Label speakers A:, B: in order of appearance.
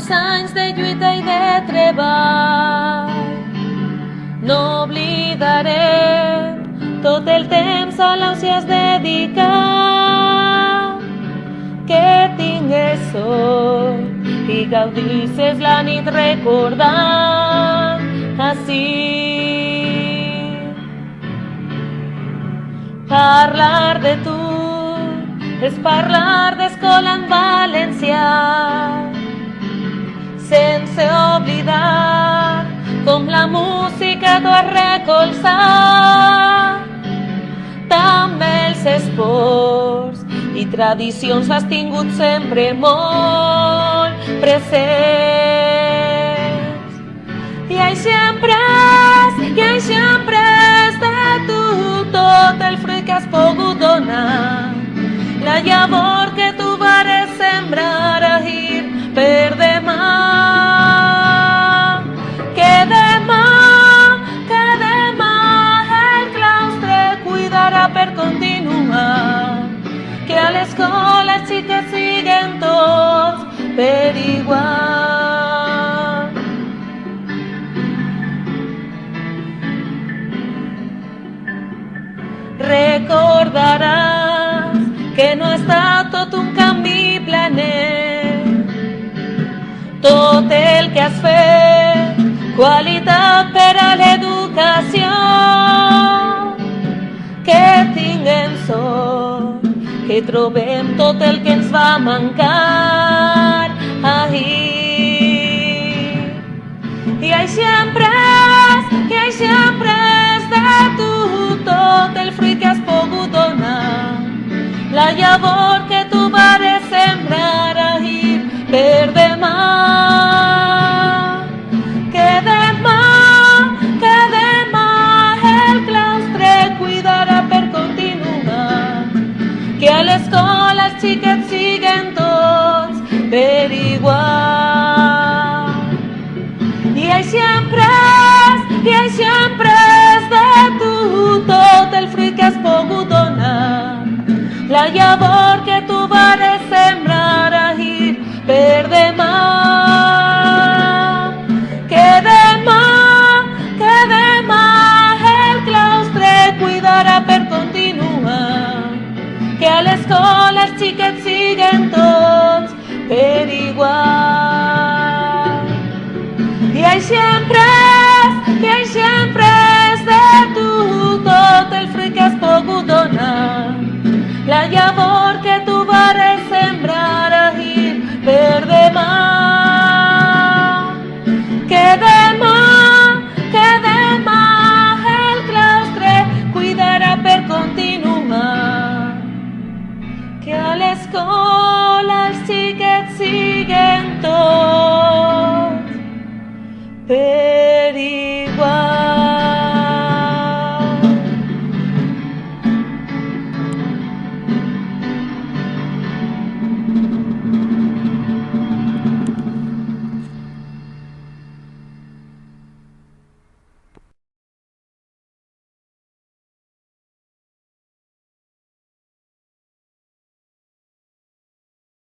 A: tants anys de lluita i de treball. No oblidarem tot el temps a l'au si has dedicat. Que tingues sort i gaudisses la nit recordant així. Parlar de tu és parlar d'escola en valencià, sense oblidar com la música t'ho ha recolzat. També els esports i tradicions has tingut sempre molt presents. I així hem pres de tu tot el fruit que has pogut donar, la llavor que tu vares sembrar ahir per demà. Que demà el claustre cuidarà per continuar, que a l'escola els xiquets siguen tots per igual. Recordaràs que no ha estat tot un canvi planer, tot el que has fet, qualitat per a l'educació. Que tinguem sort, que trobem tot el que ens va mancar ahir. I així hem pres de tu tot el fruit que has pogut donar, la llavor que tu vares sembrar ahir per demà. Que demà el claustre cuidarà per continuar, que a l'escola els xiquets siguen tots per igual. I així hem pres de tu tot el fruit que has pogut donar, la llavor que